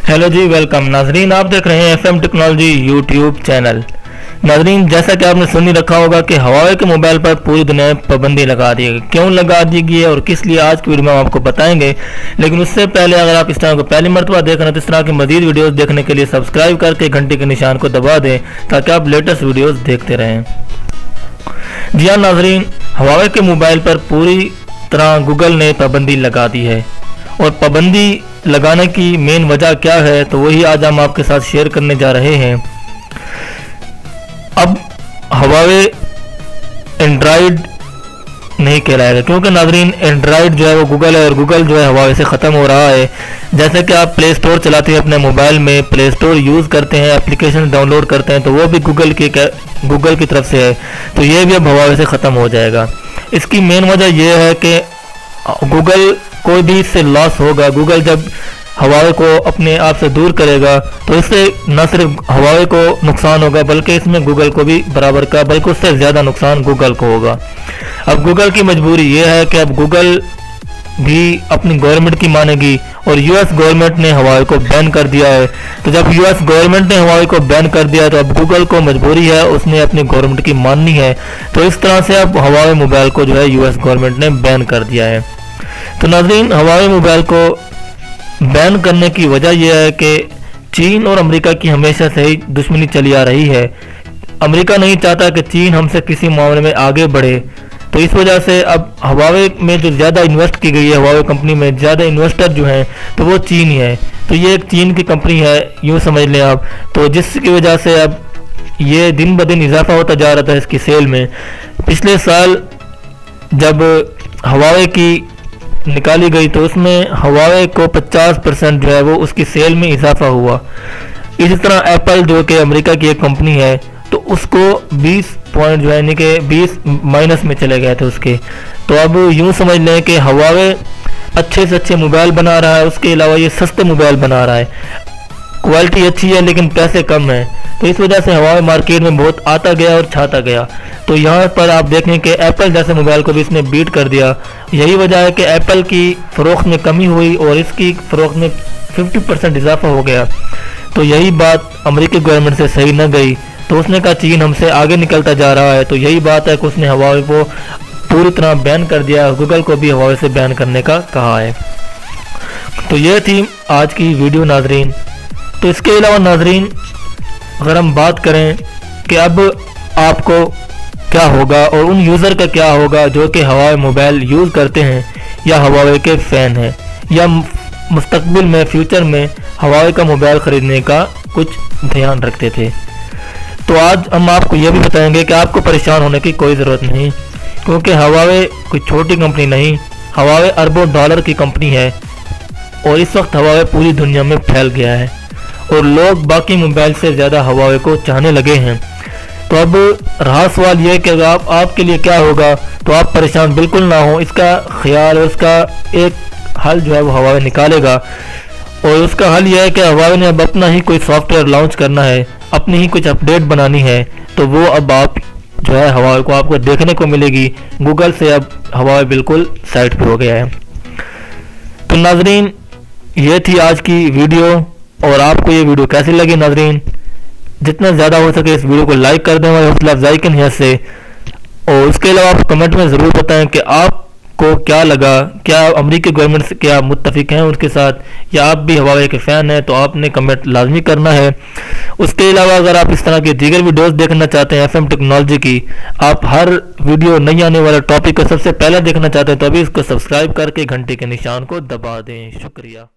Hello जी, welcome नाजरीन। आप देख रहे हैं एफएम टेक्नोलॉजी यूट्यूब चैनल। नाजरीन, जैसा कि आपने सुन ही रखा होगा कि हवावे के मोबाइल पर पूरी दुनिया में पाबंदी लगा दी है। क्यों लगा दी गई है और किस लिए, आज की वीडियो में हम आपको बताएंगे। लेकिन उससे पहले अगर आप इस चैनल को पहली मरतबा देख रहे हैं तो इस तरह की मजीद वीडियोस देखने के लिए सब्सक्राइब करके घंटे के निशान को दबा दें ताकि आप लेटेस्ट वीडियोज़ देखते रहें। जी हाँ नाजरीन, हवावे के मोबाइल पर पूरी तरह गूगल ने पाबंदी लगा दी है और पाबंदी लगाने की मेन वजह क्या है तो वही आज हम आपके साथ शेयर करने जा रहे हैं। अब हवावे एंड्रॉयड नहीं कहलाएगा क्योंकि नाजरीन एंड्रॉयड जो है वो गूगल है और गूगल जो है हवावे से ख़त्म हो रहा है। जैसे कि आप प्ले स्टोर चलाते हैं अपने मोबाइल में, प्ले स्टोर यूज़ करते हैं, एप्लीकेशन डाउनलोड करते हैं तो वो भी गूगल की तरफ से है, तो ये भी अब हवावे से ख़त्म हो जाएगा। इसकी मेन वजह यह है कि गूगल कोई भी इससे लॉस होगा। गूगल जब हवावे को अपने आप से दूर करेगा तो इससे न सिर्फ हवावे को नुकसान होगा बल्कि इसमें गूगल को भी बराबर का बल्कि उससे ज़्यादा नुकसान गूगल को होगा। अब गूगल की मजबूरी ये है कि अब गूगल भी अपनी गवर्नमेंट की मानेगी और यूएस गवर्नमेंट ने हवावे को बैन कर दिया है। तो जब यूएस गवर्नमेंट ने हवावे को बैन कर दिया तो अब गूगल को मजबूरी है, उसने अपनी गवर्नमेंट की माननी है। तो इस तरह से अब हवावे मोबाइल को जो है यूएस गवर्नमेंट ने बैन कर दिया है। तो नाज़रीन, हवावे मोबाइल को बैन करने की वजह यह है कि चीन और अमेरिका की हमेशा से ही दुश्मनी चली आ रही है। अमेरिका नहीं चाहता कि चीन हमसे किसी मामले में आगे बढ़े, तो इस वजह से अब हवावे में जो ज़्यादा इन्वेस्ट की गई है, हवावे कंपनी में ज़्यादा इन्वेस्टर जो हैं तो वो चीन ही है। तो ये एक चीन की कंपनी है यूँ समझ लें आप। तो जिसकी वजह से अब ये दिन ब दिन इजाफा होता जा रहा था इसकी सेल में। पिछले साल जब हवावे की निकाली गई तो उसमें हवावे को 50% जो है वो उसकी सेल में इजाफा हुआ। इसी तरह एप्पल जो कि अमेरिका की एक कंपनी है तो उसको 20 पॉइंट जो है यानी कि 20 माइनस में चले गए थे उसके। तो अब यूँ समझ लें कि हवावे अच्छे से अच्छे मोबाइल बना रहा है, उसके अलावा ये सस्ते मोबाइल बना रहा है, क्वालिटी अच्छी है लेकिन पैसे कम है। तो इस वजह से हवावे मार्केट में बहुत आता गया और छाता गया। तो यहाँ पर आप देखें कि एप्पल जैसे मोबाइल को भी इसने बीट कर दिया। यही वजह है कि एप्पल की फ़रोख्त में कमी हुई और इसकी फ़रोख्त में 50% इजाफा हो गया। तो यही बात अमेरिकी गवर्नमेंट से सही न गई तो उसने कहा चीन हमसे आगे निकलता जा रहा है। तो यही बात है कि उसने हवावे को पूरी तरह बैन कर दिया और गूगल को भी हवावे से बैन करने का कहा है। तो ये थी आज की वीडियो नाजरीन। तो इसके अलावा नाजरीन, अगर हम बात करें कि अब आपको क्या होगा और उन यूज़र का क्या होगा जो कि हवावे मोबाइल यूज़ करते हैं या हवावे के फ़ैन हैं या मुस्तकबिल में फ्यूचर में हवावे का मोबाइल ख़रीदने का कुछ ध्यान रखते थे, तो आज हम आपको यह भी बताएंगे कि आपको परेशान होने की कोई ज़रूरत नहीं क्योंकि हवावे कोई छोटी कंपनी नहीं, हवावे अरबों डॉलर की कंपनी है और इस वक्त हवावे पूरी दुनिया में फैल गया है और लोग बाकी मोबाइल से ज़्यादा हवावे को चाहने लगे हैं। तो अब रहा सवाल यह कि अगर आपके लिए क्या होगा, तो आप परेशान बिल्कुल ना हो। इसका ख्याल और उसका एक हल जो है वो हवावे निकालेगा और उसका हल यह है कि हवावे ने अब अपना ही कोई सॉफ्टवेयर लॉन्च करना है, अपनी ही कुछ अपडेट बनानी है। तो वो अब आप जो है हवावे को आपको देखने को मिलेगी। गूगल से अब हवावे बिल्कुल साइड पे हो गया है। तो नाजरीन, ये थी आज की वीडियो और आपको ये वीडियो कैसी लगी नाजरीन, जितना ज़्यादा हो सके इस वीडियो को लाइक कर दें हमारी हौसला अफजाई की नियत से। और उसके अलावा आप कमेंट में ज़रूर बताएं कि आपको क्या लगा, क्या अमेरिकी गवर्नमेंट से क्या मुत्तफिक हैं उसके साथ या आप भी हवावे के फ़ैन हैं, तो आपने कमेंट लाजमी करना है। उसके अलावा अगर आप इस तरह की दीगर वीडियोस देखना चाहते हैं एफएम टेक्नोलॉजी की, आप हर वीडियो नई आने वाला टॉपिक को सबसे पहले देखना चाहते हैं तो अभी इसको सब्सक्राइब करके घंटे के निशान को दबा दें। शुक्रिया।